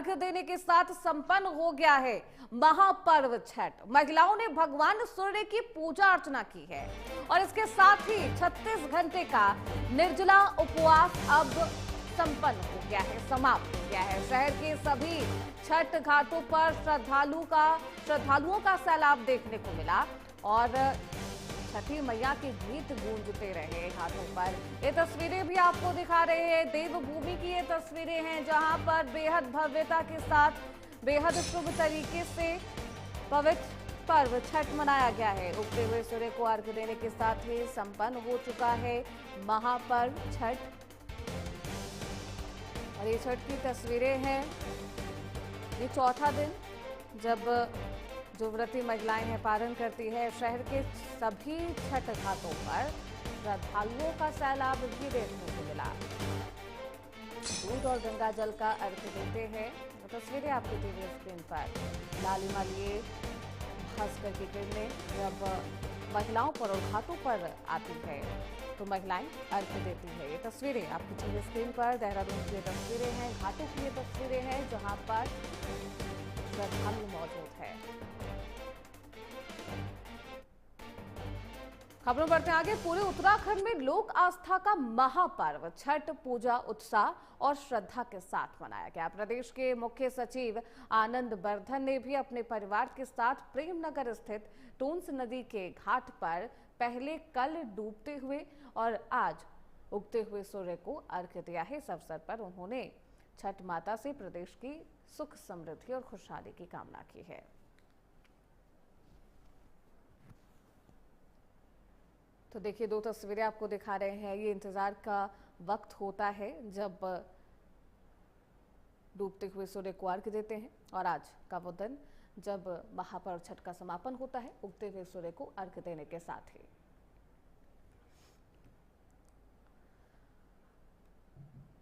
अर्घ्य देने के साथ संपन्न हो गया है महापर्व छठ। महिलाओं ने भगवान सूर्य की पूजा अर्चना की है और इसके साथ ही 36 घंटे का निर्जला उपवास अब संपन्न हो गया है, समाप्त हो गया है। शहर के सभी छठ घाटों पर श्रद्धालुओं का सैलाब देखने को मिला और छठी मैया के गीत गूंजते रहे घाटों पर। ये तस्वीरें भी आपको दिखा रहे हैं, देवभूमि की ये तस्वीरें हैं जहां पर बेहद भव्यता के साथ बेहद शुभ तरीके से पवित्र पर्व छठ मनाया गया है। उगते हुए सूर्य को अर्घ्य देने के साथ ही संपन्न हो चुका है महापर्व छठ। और ये छठ की तस्वीरें हैं, ये चौथा दिन जब जो व्रती महिलाएं हैं पारण करती है। शहर के सभी छठ घाटों पर श्रद्धालुओं का सैलाब भी देखने को मिला। दूध और गंगा जल का अर्घ्य देते हैं। तो तस्वीरें आपकी टीवी स्क्रीन पर लालिमा लिए भास्कर की किरणें जब महिलाओं पर और घाटों पर आती है तो महिलाएं अर्घ्य देती है। ये तस्वीरें आपकी टीवी स्क्रीन पर देहरादून की तस्वीरें हैं, घाटों की ये तस्वीरें हैं जहां पर श्रद्धालु मौजूद है। खबरों बढ़ते आगे। पूरे उत्तराखंड में लोक आस्था का महापर्व छठ पूजा उत्साह और श्रद्धा के साथ मनाया गया। प्रदेश के मुख्य सचिव आनंद बर्धन ने भी अपने परिवार के साथ प्रेमनगर स्थित टूंस नदी के घाट पर पहले कल डूबते हुए और आज उगते हुए सूर्य को अर्घ्य दिया है। इस अवसर पर उन्होंने छठ माता से प्रदेश की सुख समृद्धि और खुशहाली की कामना की है। तो देखिए, दो तस्वीरें आपको दिखा रहे हैं। ये इंतजार का वक्त होता है जब डूबते हुए सूर्य को अर्घ्य देते हैं और आज का वो दिन जब महापर्व छठ का समापन होता है उगते हुए सूर्य को अर्घ्य देने के साथ ही।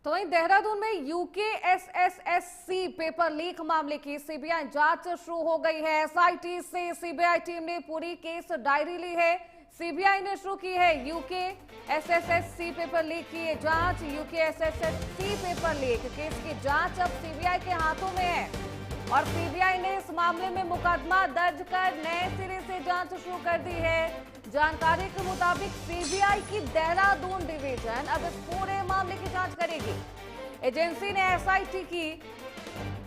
तो वहीं देहरादून में यूकेएसएसएससी पेपर लीक मामले की सीबीआई जांच शुरू हो गई है। एसआईटी से सीबीआई टीम ने पूरी केस डायरी ली है। सीबीआई ने शुरू की है यूकेएसएसएससी पेपर लीक की जांच। यूकेएसएसएससी पेपर लीक केस की जांच अब सीबीआई के हाथों में है और सीबीआई ने इस मामले में मुकदमा दर्ज कर नए सिरे से जांच शुरू कर दी है। जानकारी के मुताबिक सीबीआई की देहरादून डिवीजन अब इस पूरे मामले की जांच करेगी। एजेंसी ने एसआईटी की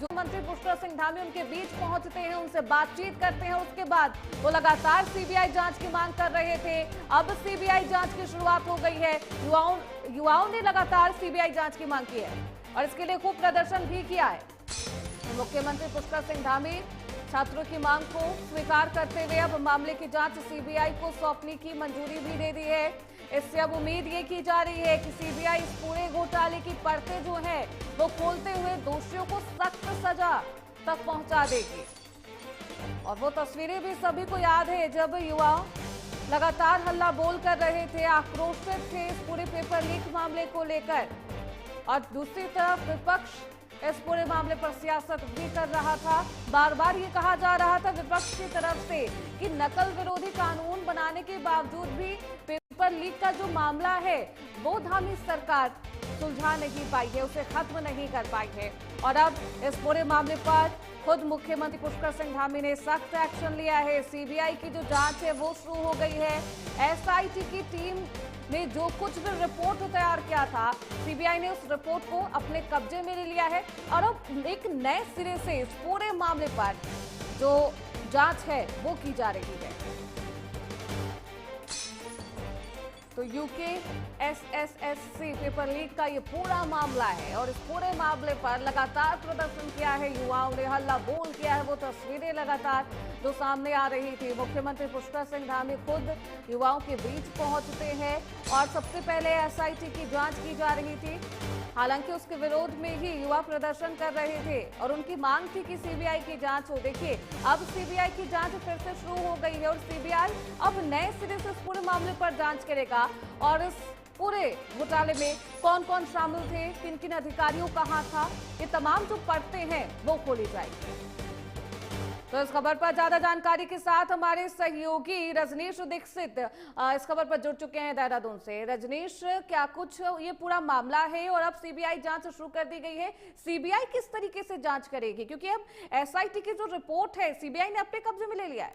जो मंत्री पुष्कर सिंह धामी उनके बीच पहुंचते हैं, उनसे बातचीत करते हैं। उसके बाद वो लगातार सीबीआई जांच की मांग कर रहे थे। अब सीबीआई जांच की शुरुआत हो गई है। युवाओं ने लगातार सीबीआई जांच की मांग की है और इसके लिए खूब प्रदर्शन भी किया है। मुख्यमंत्री पुष्कर सिंह धामी छात्रों की मांग को स्वीकार करते हुए अब मामले की जांच सीबीआई को सौंपने की मंजूरी भी दे दी है। इससे अब उम्मीद ये की जा रही है कि सीबीआई इस पूरे घोटाले की परतें जो है वो खोलते हुए दोषियों को सख्त सजा तक पहुंचा देगी। और वो तस्वीरें भी सभी को याद है जब युवा लगातार हल्ला बोल कर रहे थे, आक्रोशित थे इस पूरे पेपर लीक मामले को लेकर। और दूसरी तरफ विपक्ष इस पूरे मामले पर सियासत भी कर रहा था। बार बार ये कहा जा रहा था विपक्ष की तरफ से कि नकल विरोधी कानून बनाने के बावजूद भी पेपर लीक का जो मामला है वो धामी सरकार सुलझा नहीं पाई है, उसे खत्म नहीं कर पाई है। और अब इस पूरे मामले पर खुद मुख्यमंत्री पुष्कर सिंह धामी ने सख्त एक्शन लिया है। सीबीआई की जो जांच है वो शुरू हो गई है। एसआईटी की टीम ने जो कुछ भी रिपोर्ट तैयार किया था, सीबीआई ने उस रिपोर्ट को अपने कब्जे में ले लिया है और अब एक नए सिरे से इस पूरे मामले पर जो जांच है वो की जा रही है। तो यूकेएसएसएससी पेपर लीक का ये पूरा मामला है और इस पूरे मामले पर लगातार प्रदर्शन किया है, युवाओं ने हल्ला बोल किया है। वो तस्वीरें लगातार जो सामने आ रही थी, मुख्यमंत्री पुष्कर सिंह धामी खुद युवाओं के बीच पहुंचते हैं और सबसे पहले एसआईटी की जांच की जा रही थी। हालांकि उसके विरोध में ही युवा प्रदर्शन कर रहे थे और उनकी मांग थी कि सीबीआई की जांच हो। देखिए, अब सीबीआई की जांच फिर से शुरू हो गई है और सीबीआई अब नए सिरे से इस पूरे मामले पर जांच करेगा और इस पूरे घोटाले में कौन कौन शामिल थे, किन किन अधिकारियों का हाथ था, ये तमाम जो परतें हैं वो खोली जाएगी। तो इस खबर पर ज्यादा जानकारी के साथ हमारे सहयोगी रजनीश दीक्षित इस खबर पर जुड़ चुके हैं देहरादून से। रजनीश, क्या कुछ ये पूरा मामला है और अब सीबीआई जांच शुरू कर दी गई है? सीबीआई किस तरीके से जांच करेगी, क्योंकि अब एसआईटी की जो रिपोर्ट है सीबीआई ने अपने कब्जे में ले लिया है?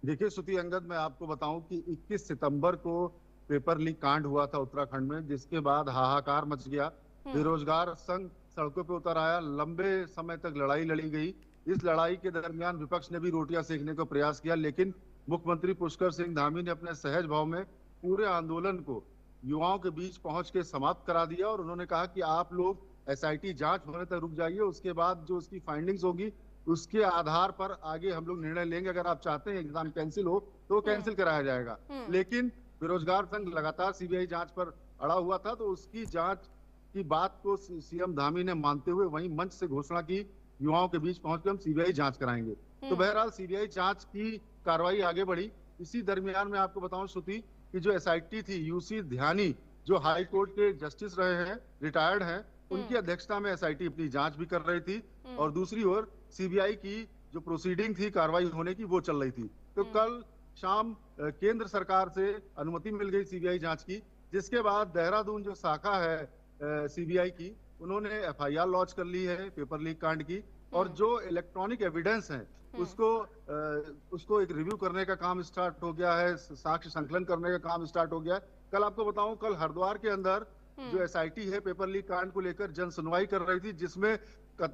देखिए श्रुति अंगद, मैं आपको बताऊं कि 21 सितंबर को पेपर लीक कांड हुआ था उत्तराखंड में, जिसके बाद हाहाकार मच गया। बेरोजगार संघ सड़कों पे उतर आया, लंबे समय तक लड़ाई लड़ी गई। इस लड़ाई के दरमियान विपक्ष ने भी रोटियां सेकने का प्रयास किया, लेकिन मुख्यमंत्री पुष्कर सिंह धामी ने अपने सहज भाव में पूरे आंदोलन को युवाओं के बीच पहुंच के समाप्त करा दिया। और उन्होंने कहा कि आप लोग एसआईटी जांच होने तक रुक जाइए, उसके बाद जो उसकी फाइंडिंग्स होगी उसके आधार पर आगे हम लोग निर्णय लेंगे। अगर आप चाहते हैं एग्जाम कैंसिल हो तो कैंसिल कराया जाएगा। लेकिन बेरोजगार संघ लगातार सीबीआई जांच पर अड़ा हुआ था, तो उसकी जांच की बात को सीएम धामी ने मानते हुए वहीं मंच से घोषणा की, युवाओं के बीच पहुंचकर हम सीबीआई जांच कराएंगे। तो बहरहाल सीबीआई जांच की कार्रवाई आगे बढ़ी। इसी दरमियान मैं आपको बताऊं श्रुति कि जो एसआईटी थी, यूसी ध्यानी जो हाई कोर्ट के जस्टिस रहे हैं, रिटायर्ड हैं, उनकी अध्यक्षता में एसआईटी अपनी जांच भी कर रही थी। और दूसरी ओर सीबीआई की जो प्रोसीडिंग थी कार्रवाई होने की, वो चल रही थी। तो कल शाम केंद्र सरकार से अनुमति मिल गई सीबीआई जांच की, जिसके बाद देहरादून जो शाखा है सीबीआई की, उन्होंने एफआईआर लॉन्च कर ली है पेपर लीक कांड की। और जो इलेक्ट्रॉनिक एविडेंस है उसको एक रिव्यू करने का काम स्टार्ट हो गया है, साक्ष्य संकलन करने का काम स्टार्ट हो गया है। कल आपको बताऊं, कल हरिद्वार के अंदर जो एसआईटी है पेपर लीक कांड को लेकर जन सुनवाई कर रही थी, जिसमें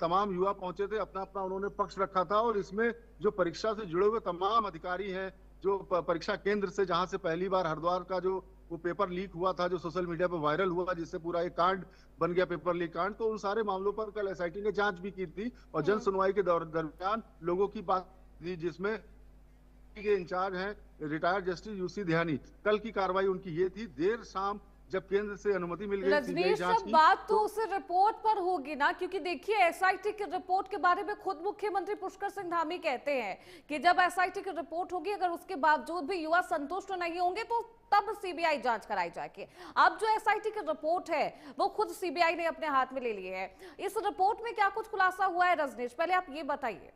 तमाम युवा पहुंचे थे, अपना अपना उन्होंने पक्ष रखा था। और इसमें जो परीक्षा से जुड़े हुए तमाम अधिकारी हैं, जो परीक्षा केंद्र से, जहां से पहली बार हरिद्वार का जो वो पेपर लीक हुआ था, जो सोशल मीडिया पर वायरल हुआ, जिससे पूरा एक कांड बन गया पेपर लीक कांड, तो उन सारे मामलों पर कल एसआईटी ने जांच भी की थी। और जन सुनवाई के दरमियान लोगों की बात थी, जिसमें के इंचार्ज हैं रिटायर्ड जस्टिस यूसी ध्यानी। कल की कार्रवाई उनकी ये थी। देर शाम जब केंद्र से अनुमति मिल गई सीबीआई जांच की, बात तो उस रिपोर्ट पर होगी ना, क्योंकि देखिए एसआईटी की रिपोर्ट के बारे में खुद मुख्यमंत्री पुष्कर सिंह धामी कहते हैं कि जब एसआईटी की रिपोर्ट होगी, अगर उसके बावजूद भी युवा संतुष्ट नहीं होंगे तो तब सीबीआई जांच कराई जाएगी। अब जो एसआईटी की रिपोर्ट है वो खुद सीबीआई ने अपने हाथ में ले ली है। इस रिपोर्ट में क्या कुछ खुलासा हुआ है रजनीश, पहले आप ये बताइए।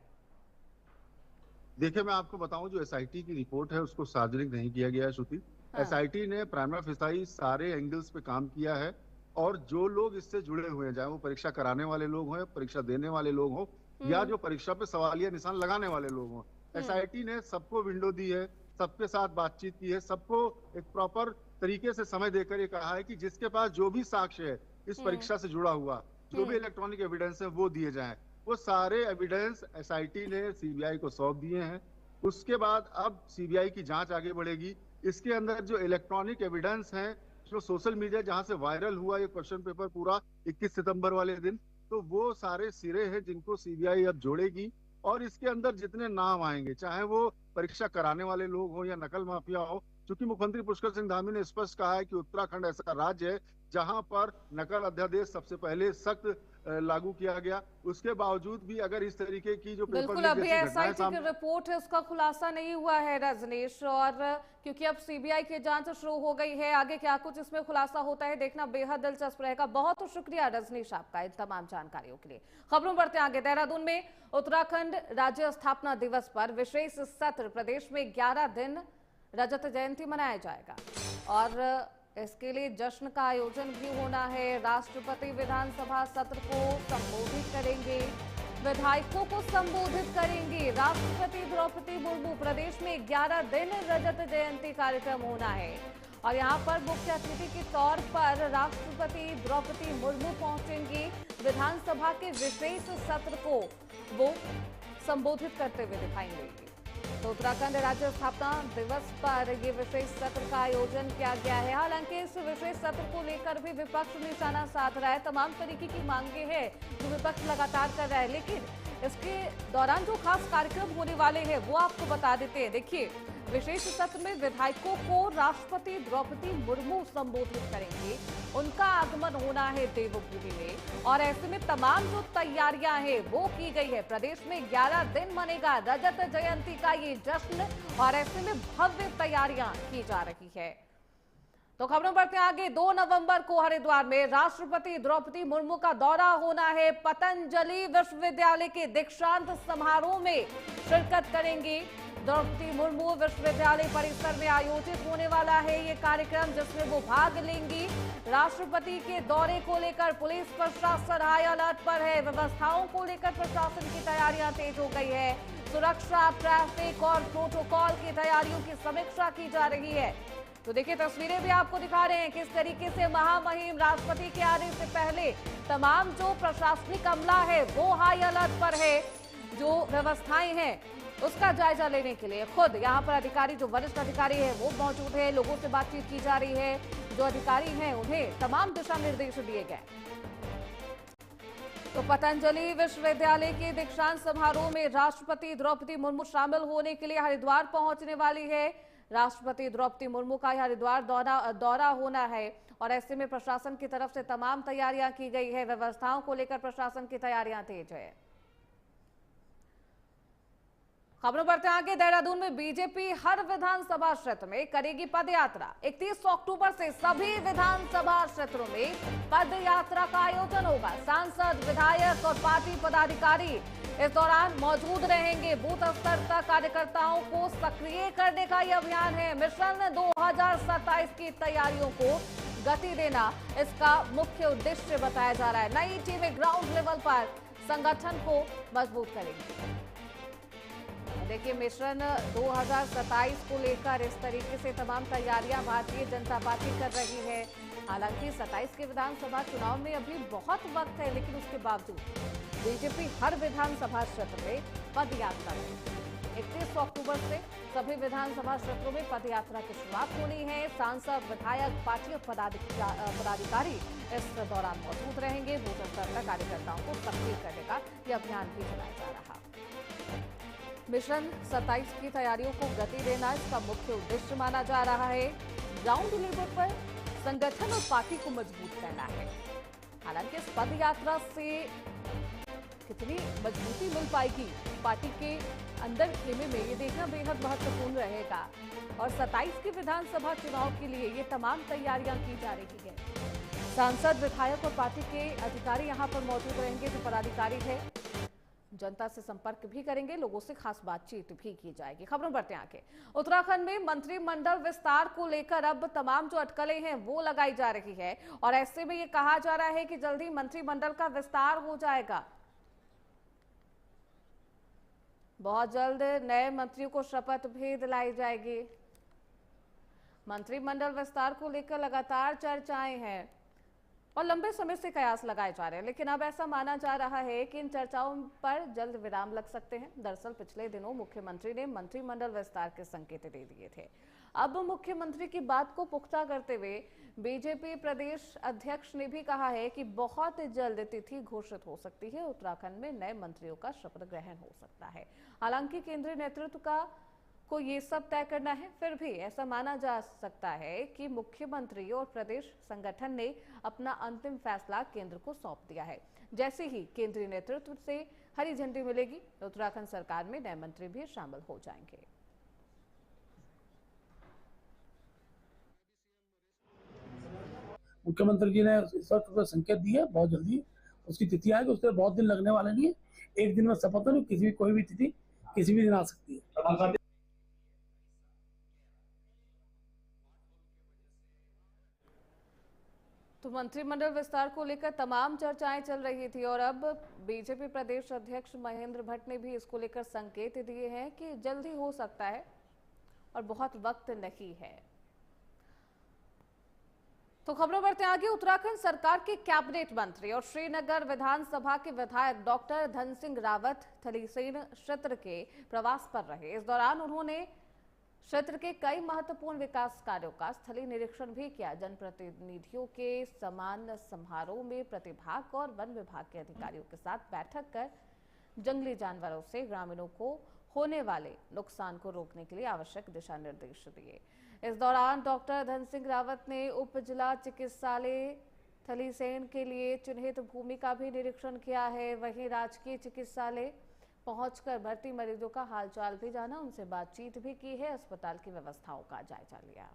देखिए मैं आपको बताऊं, जो एसआईटी की रिपोर्ट है उसको सार्वजनिक नहीं किया गया है श्रुति। एसआईटी ने प्राइमा फेसाई सारे एंगल्स पे काम किया है, और जो लोग इससे जुड़े हुए हैं, चाहे वो परीक्षा कराने वाले लोग हों, परीक्षा देने वाले लोग हों, या जो परीक्षा पे सवालिया निशान लगाने वाले लोग हों, एसआईटी ने सबको विंडो दी है, सबके साथ बातचीत की है, सबको एक प्रॉपर तरीके से समय देकर ये कहा है कि जिसके पास जो भी साक्ष्य है इस परीक्षा से जुड़ा हुआ, जो भी इलेक्ट्रॉनिक एविडेंस है वो दिए जाए। वो सारे एविडेंस एसआईटी ने सीबीआई को सौंप दिए हैं। उसके बाद अब सीबीआई की जांच आगे बढ़ेगी। इसके अंदर जो इलेक्ट्रॉनिक एविडेंस हैं, जो सोशल मीडिया जहां से वायरल हुआ ये क्वेश्चन पेपर पूरा 21 सितंबर वाले दिन, तो वो सारे सिरे हैं जिनको सीबीआई अब जोड़ेगी। और इसके अंदर जितने नाम आएंगे, चाहे वो परीक्षा कराने वाले लोग हो या नकल माफिया हो, क्योंकि मुख्यमंत्री पुष्कर सिंह धामी ने स्पष्ट कहा है कि उत्तराखंड ऐसा राज्य है जहां पर नकल अध्यादेश सबसे पहले सख्त लागू किया गया। उसके बावजूद भी अगर इस तरीके की जो बिल्कुल अभी एसआईटी की रिपोर्ट है उसका खुलासा नहीं हुआ है रजनीश, और क्योंकि अब सीबीआई की जांच शुरू हो गई है, आगे क्या कुछ इसमें खुलासा होता है देखना बेहद दिलचस्प रहेगा। बहुत शुक्रिया रजनीश आपका इन तमाम जानकारियों के लिए। खबरों बढ़ते आगे। देहरादून में उत्तराखंड राज्य स्थापना दिवस पर विशेष सत्र, प्रदेश में 11 दिन रजत जयंती मनाया जाएगा और इसके लिए जश्न का आयोजन भी होना है। राष्ट्रपति विधानसभा सत्र को संबोधित करेंगे, विधायकों को संबोधित करेंगे। राष्ट्रपति द्रौपदी मुर्मू, प्रदेश में 11 दिन रजत जयंती कार्यक्रम होना है और यहाँ पर मुख्य अतिथि के तौर पर राष्ट्रपति द्रौपदी मुर्मू पहुंचेंगी। विधानसभा के विशेष सत्र को वो संबोधित करते हुए दिखाई देंगे। तो उत्तराखंड राज्य स्थापना दिवस पर ये विशेष सत्र का आयोजन किया गया है। हालांकि इस विशेष सत्र को लेकर भी विपक्ष निशाना साध रहा है। तमाम तरीके की मांगे हैं जो विपक्ष लगातार कर रहा है, लेकिन इसके दौरान जो खास कार्यक्रम होने वाले हैं वो आपको बता देते हैं। देखिए, विशेष सत्र में विधायकों को राष्ट्रपति द्रौपदी मुर्मू संबोधित करेंगे। उनका आगमन होना है देवभूमि में और ऐसे में तमाम जो तैयारियां हैं वो की गई है। प्रदेश में 11 दिन मनेगा रजत जयंती का ये जश्न और ऐसे में भव्य तैयारियां की जा रही है। तो खबरों बढ़ते हैं आगे। 2 नवंबर को हरिद्वार में राष्ट्रपति द्रौपदी मुर्मू का दौरा होना है। पतंजलि विश्वविद्यालय के दीक्षांत समारोह में शिरकत करेंगी द्रौपदी मुर्मू। विश्वविद्यालय परिसर में आयोजित होने वाला है ये कार्यक्रम, जिसमें वो भाग लेंगी। राष्ट्रपति के दौरे को लेकर पुलिस प्रशासन हाई अलर्ट पर है। व्यवस्थाओं को लेकर प्रशासन की तैयारियां तेज हो गई है। सुरक्षा, ट्रैफिक और प्रोटोकॉल की तैयारियों की समीक्षा की जा रही है। तो देखिए, तस्वीरें भी आपको दिखा रहे हैं किस तरीके से महामहिम राष्ट्रपति के आने से पहले तमाम जो प्रशासनिक अमला है वो हाई अलर्ट पर है। जो व्यवस्थाएं हैं उसका जायजा लेने के लिए खुद यहाँ पर अधिकारी, जो वरिष्ठ अधिकारी है वो मौजूद है। लोगों से बातचीत की जा रही है। जो अधिकारी हैं उन्हें तमाम दिशा निर्देश दिए गए। तो पतंजलि विश्वविद्यालय के दीक्षांत समारोह में राष्ट्रपति द्रौपदी मुर्मू शामिल होने के लिए हरिद्वार पहुंचने वाली है। राष्ट्रपति द्रौपदी मुर्मू का हरिद्वार दौरा होना है और ऐसे में प्रशासन की तरफ से तमाम तैयारियां की गई है। व्यवस्थाओं को लेकर प्रशासन की तैयारियां तेज है। खबरों बढ़ते आगे। देहरादून में बीजेपी हर विधानसभा क्षेत्र में करेगी पदयात्रा। 31 अक्टूबर से सभी विधानसभा क्षेत्रों में पदयात्रा का आयोजन होगा। सांसद, विधायक और पार्टी पदाधिकारी इस दौरान मौजूद रहेंगे। बूथ स्तर तक कार्यकर्ताओं को सक्रिय करने का यह अभियान है। मिशन 2027 की तैयारियों को गति देना इसका मुख्य उद्देश्य बताया जा रहा है। नई टीमें ग्राउंड लेवल पर संगठन को मजबूत करेंगी। देखिए, मिशन 2027 को लेकर इस तरीके से तमाम तैयारियां भारतीय जनता पार्टी कर रही है। हालांकि 27 के विधानसभा चुनाव में अभी बहुत वक्त है, लेकिन उसके बावजूद बीजेपी हर विधानसभा क्षेत्र में पदयात्रा करेगी। 31 अक्टूबर से सभी विधानसभा क्षेत्रों में पदयात्रा की शुरुआत होनी है। सांसद, विधायक, पार्टी और पदाधिकारी इस दौरान मौजूद रहेंगे। बूथ स्तर तक कार्यकर्ताओं को सक्रिय करने का यह अभियान भी चलाया जा रहा है। मिशन 27 की तैयारियों को गति देना इसका मुख्य उद्देश्य माना जा रहा है। ग्राउंड लेवल पर संगठन और पार्टी को मजबूत करना है। हालांकि इस पद यात्रा से कितनी मजबूती मिल पाएगी पार्टी के अंदर खेमे में, ये देखना बेहद महत्वपूर्ण रहेगा। और 27 के विधानसभा चुनाव के लिए ये तमाम तैयारियां की जा रही है। सांसद, विधायक और पार्टी के अधिकारी यहाँ पर मौजूद रहेंगे। जो पदाधिकारी है जनता से संपर्क भी करेंगे, लोगों से खास बातचीत भी की जाएगी। खबरों बढ़ते हैं आगे। उत्तराखंड में मंत्रिमंडल विस्तार को लेकर अब तमाम जो अटकलें हैं वो लगाई जा रही है और ऐसे में ये कहा जा रहा है कि जल्दी मंत्रिमंडल का विस्तार हो जाएगा। बहुत जल्द नए मंत्रियों को शपथ भी दिलाई जाएगी। मंत्रिमंडल विस्तार को लेकर लगातार चर्चाएं हैं और लंबे समय से कयास लगाए जा रहे हैं, लेकिन अब ऐसा माना जा रहा है कि इन चर्चाओं पर जल्द विराम लग सकते हैं। दरअसल पिछले दिनों मुख्यमंत्री ने मंत्रिमंडल विस्तार के संकेत दे दिए थे। अब मुख्यमंत्री की बात को पुख्ता करते हुए बीजेपी प्रदेश अध्यक्ष ने भी कहा है कि बहुत जल्द तिथि घोषित हो सकती है। उत्तराखंड में नए मंत्रियों का शपथ ग्रहण हो सकता है। हालांकि केंद्रीय नेतृत्व को ये सब तय करना है, फिर भी ऐसा माना जा सकता है कि मुख्यमंत्री और प्रदेश संगठन ने अपना अंतिम फैसला केंद्र को सौंप दिया है। जैसे ही केंद्रीय नेतृत्व से हरी झंडी मिलेगी, उत्तराखंड सरकार में नए मंत्री भी शामिल हो जाएंगे। मुख्यमंत्री जी ने इस वक्त संकेत दिया, बहुत जल्दी उसकी तिथि आएगी। उसके बहुत दिन लगने वाले नहीं है। एक दिन में शपथ नहीं, किसी भी कोई भी तिथि किसी भी दिन आ सकती है। तो मंत्रिमंडल विस्तार को लेकर तमाम चर्चाएं चल रही थी और अब बीजेपी प्रदेश अध्यक्ष महेंद्र भट्ट ने भी इसको लेकर संकेत दिए हैं कि जल्दी हो सकता है और बहुत वक्त नहीं है। तो खबरों बढ़ते आगे। उत्तराखंड सरकार के कैबिनेट मंत्री और श्रीनगर विधानसभा के विधायक डॉक्टर धन सिंह रावत थलीसेन क्षेत्र के प्रवास पर रहे। इस दौरान उन्होंने क्षेत्र के कई महत्वपूर्ण विकास कार्यों का स्थलीय निरीक्षण भी किया। जनप्रतिनिधियों के समान समारोह में प्रतिभाग और वन विभाग के अधिकारियों के साथ बैठक कर जंगली जानवरों से ग्रामीणों को होने वाले नुकसान को रोकने के लिए आवश्यक दिशा निर्देश दिए। इस दौरान डॉक्टर धन सिंह रावत ने उप जिला चिकित्सालय थलीसेन के लिए चिन्हित भूमि का भी निरीक्षण किया है। वहीं राजकीय चिकित्सालय पहुंचकर भर्ती मरीजों का हालचाल भी जाना, उनसे बातचीत भी की है, अस्पताल की व्यवस्थाओं का जायजा लिया।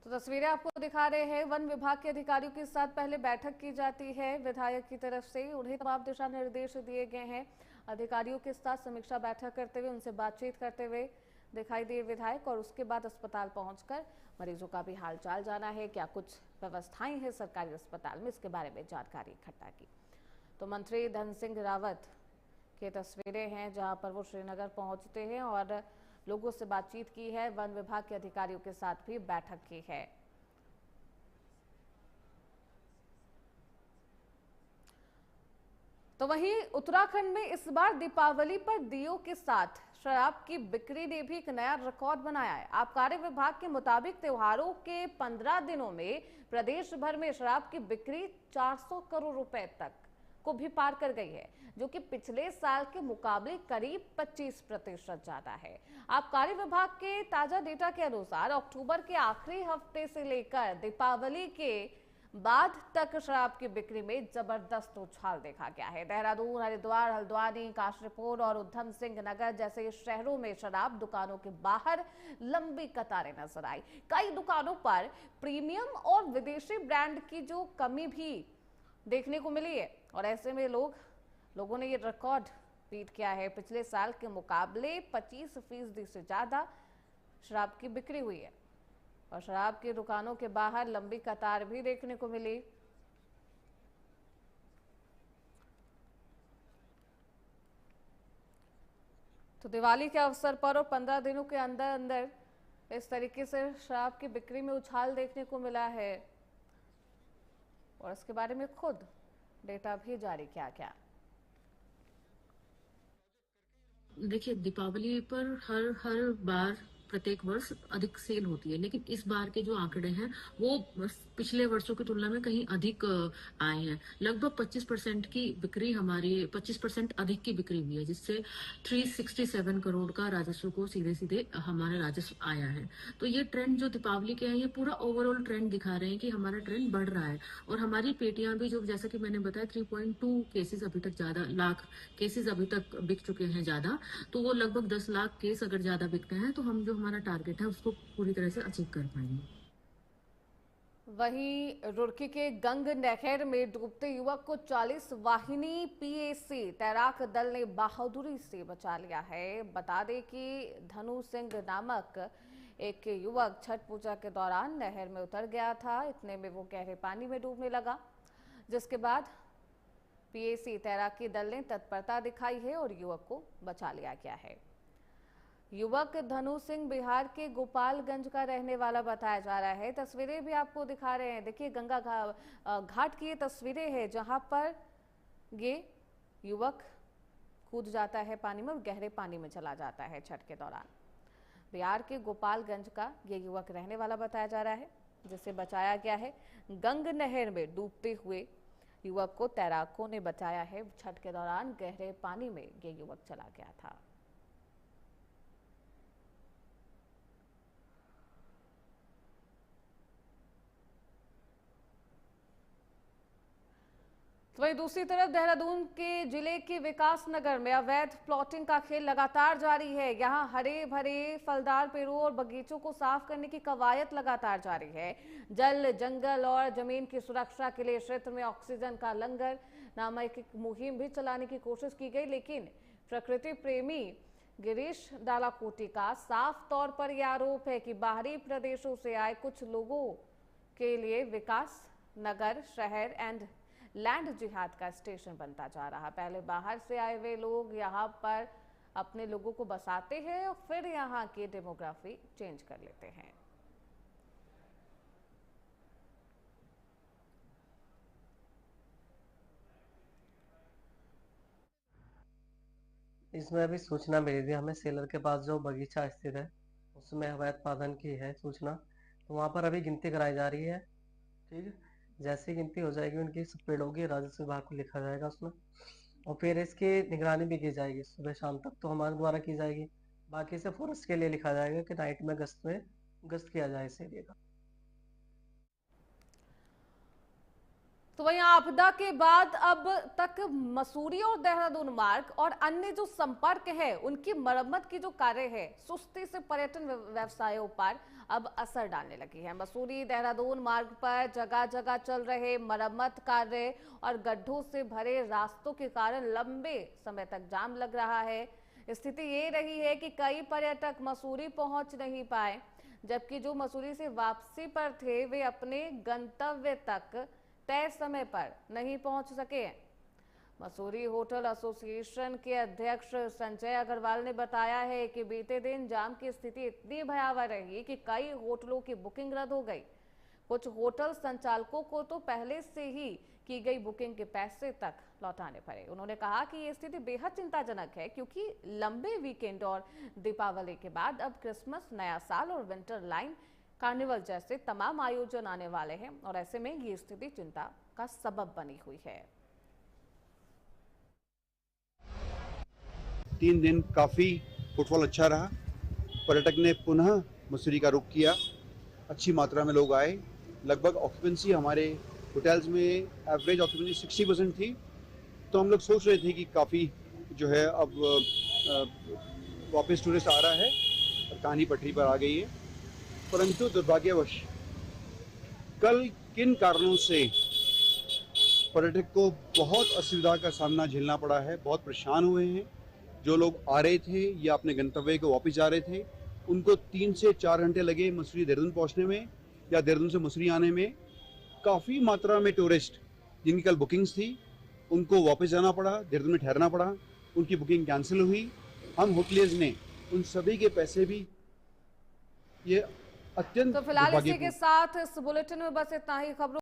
तो तस्वीरें आपको दिखा रहे हैं। वन विभाग के अधिकारियों के साथ पहले बैठक की जाती है विधायक की तरफ से, उन्हें तमाम दिशा निर्देश दिए गए हैं। अधिकारियों के साथ समीक्षा बैठक करते हुए, उनसे बातचीत करते हुए दिखाई दिए विधायक, और उसके बाद अस्पताल पहुंचकर मरीजों का भी हालचाल जाना है, क्या कुछ व्यवस्थाएं हैं सरकारी अस्पताल में, इसके बारे में जानकारी इकट्ठा की। तो मंत्री धन सिंह रावत की तस्वीरें हैं जहां पर वो श्रीनगर पहुंचते हैं और लोगों से बातचीत की है, वन विभाग के अधिकारियों के साथ भी बैठक की है। तो वहीं उत्तराखंड में इस बार दीपावली पर दीयों के साथ शराब की बिक्री ने भी एक नया रिकॉर्ड बनाया है। आबकारी विभाग के मुताबिक त्योहारों के 15 दिनों में प्रदेश भर में शराब की बिक्री 400 करोड़ रुपए तक को भी पार कर गई है, जो कि पिछले साल के मुकाबले करीब 25% ज्यादा है। आबकारी विभाग के ताजा डेटा के अनुसार अक्टूबर के आखिरी हफ्ते से लेकर दीपावली के बाद तक शराब की बिक्री में जबरदस्त उछाल देखा गया है। देहरादून, हरिद्वार, हल्द्वानी, काशीपुर और उधम सिंह नगर जैसे शहरों में शराब दुकानों के बाहर लंबी कतारें नजर आई। कई दुकानों पर प्रीमियम और विदेशी ब्रांड की जो कमी भी देखने को मिली है, और ऐसे में लोगों ने ये रिकॉर्ड बीट किया है। पिछले साल के मुकाबले 25% से ज्यादा शराब की बिक्री हुई है, और शराब की दुकानों के बाहर लंबी कतार भी देखने को मिली। तो दिवाली के अवसर पर और 15 दिनों के अंदर अंदर इस तरीके से शराब की बिक्री में उछाल देखने को मिला है, और इसके बारे में खुद डेटा भी जारी किया गया। देखिए, दीपावली पर हर बार प्रत्येक वर्ष अधिक सेल होती है, लेकिन इस बार के जो आंकड़े हैं वो पिछले वर्षों की तुलना में कहीं अधिक आए हैं। लगभग 25% की बिक्री, हमारी 25% अधिक की बिक्री हुई है, जिससे 367 करोड़ का राजस्व को सीधे सीधे हमारा राजस्व आया है। तो ये ट्रेंड जो दीपावली के हैं, ये पूरा ओवरऑल ट्रेंड दिखा रहे हैं कि हमारा ट्रेंड बढ़ रहा है। और हमारी पेटियां भी, जो जैसा कि मैंने बताया, 3.2 केसेस अभी तक ज्यादा, लाख केसेस अभी तक बिक चुके हैं ज्यादा। तो वो लगभग 10 लाख केस अगर ज्यादा बिकते हैं तो हम जो हमारा टारगेट है उसको पूरी तरह से अचीव कर पाएंगे। वहीं रुड़की के गंग नहर में डूबते युवक को 40 वाहिनी पीएसी तैराक दल ने बहादुरी से बचा लिया है। बता दें कि धनु सिंह नामक एक युवक छठ पूजा के दौरान नहर में उतर गया था। इतने में वो गहरे पानी में डूबने लगा, जिसके बाद पीएसी तैराकी दल ने तत्परता दिखाई है और युवक को बचा लिया गया है। युवक धनु सिंह बिहार के गोपालगंज का रहने वाला बताया जा रहा है। तस्वीरें भी आपको दिखा रहे हैं। देखिए, गंगा घाट की ये तस्वीरें हैं जहां पर ये युवक कूद जाता है पानी में और गहरे पानी में चला जाता है छठ के दौरान। बिहार के गोपालगंज का ये युवक रहने वाला बताया जा रहा है, जिसे बचाया गया है। गंग नहर में डूबते हुए युवक को तैराकों ने बचाया है। छठ के दौरान गहरे पानी में ये युवक चला गया था। तो वहीं दूसरी तरफ देहरादून के जिले के विकास नगर में अवैध प्लॉटिंग का खेल लगातार जारी है। यहां हरे भरे फलदार पेड़ों और बगीचों को साफ करने की कवायद लगातार जारी है। जल, जंगल और जमीन की सुरक्षा के लिए क्षेत्र में ऑक्सीजन का लंगर नामक एक मुहिम भी चलाने की कोशिश की गई, लेकिन प्रकृति प्रेमी गिरीश डालाकोटी का साफ तौर पर यह आरोप है कि बाहरी प्रदेशों से आए कुछ लोगों के लिए विकास नगर शहर एंड लैंड जिहाद का स्टेशन बनता जा रहा। पहले बाहर से आए हुए लोग यहाँ पर अपने लोगों को बसाते हैं और फिर यहाँ की डेमोग्राफी चेंज कर लेते हैं। इसमें अभी सूचना मिली थी हमें, सेलर के पास जो बगीचा स्थित है उसमें अवैध उत्पादन की है सूचना। तो वहाँ पर अभी गिनती कराई जा रही है। ठीक है, जैसी गिनती हो जाएगी उनकी सब पेड़ों की, राजस्व विभाग को लिखा जाएगा उसमें, और फिर इसकी निगरानी भी की जाएगी सुबह शाम तक, तो हमारे द्वारा की जाएगी। बाकी से फॉरेस्ट के लिए लिखा जाएगा कि नाइट में गश्त किया जाए इस एरिया का। तो वहीं आपदा के बाद अब तक मसूरी और देहरादून मार्ग और अन्य जो संपर्क है उनकी मरम्मत की जो कार्य है सुस्ती से पर्यटन व्यवसायों पर अब असर डालने लगी है। मसूरी देहरादून मार्ग पर जगह जगह चल रहे मरम्मत कार्य और गड्ढों से भरे रास्तों के कारण लंबे समय तक जाम लग रहा है। स्थिति ये रही है कि कई पर्यटक मसूरी पहुंच नहीं पाए, जबकि जो मसूरी से वापसी पर थे वे अपने गंतव्य तक तय समय पर नहीं पहुंच सके। मसूरी होटल एसोसिएशन के अध्यक्ष संजय अग्रवाल ने बताया है कि बीते दिन जाम की स्थिति इतनी भयावह रही कि कई होटलों की बुकिंग रद्द हो गई। कुछ होटल संचालकों को तो पहले से ही की गई बुकिंग के पैसे तक लौटाने पड़े। उन्होंने कहा कि ये स्थिति बेहद चिंताजनक है, क्योंकि लंबे वीकेंड और दीपावली के बाद अब क्रिसमस, नया साल और विंटर लाइन कार्निवल जैसे तमाम आयोजन आने वाले हैं और ऐसे में ये स्थिति चिंता का सबब बनी हुई है। 3 दिन काफ़ी फुटफॉल अच्छा रहा। पर्यटक ने पुनः मसूरी का रुख किया, अच्छी मात्रा में लोग आए। लगभग ऑक्यूपेंसी हमारे होटल्स में एवरेज ऑक्यूपेंसी 60% थी। तो हम लोग सोच रहे थे कि काफ़ी जो है अब वापस टूरिस्ट आ रहा है और कहानी पटरी पर आ गई है। परंतु दुर्भाग्यवश कल किन कारणों से पर्यटक को बहुत असुविधा का सामना झेलना पड़ा है, बहुत परेशान हुए हैं। जो लोग आ रहे थे या अपने गंतव्य को वापस जा रहे थे, उनको 3 से 4 घंटे लगे मसूरी देहरादून पहुंचने में या देहरादून से मसूरी आने में। काफ़ी मात्रा में टूरिस्ट जिनकी कल बुकिंग्स थी उनको वापस जाना पड़ा, देहरादून में ठहरना पड़ा, उनकी बुकिंग कैंसिल हुई। हम होटलियर्स ने उन सभी के पैसे भी, ये अत्यंत तो फिलहाल इसी के साथ इस बुलेटिन में बस इतना ही। खबरों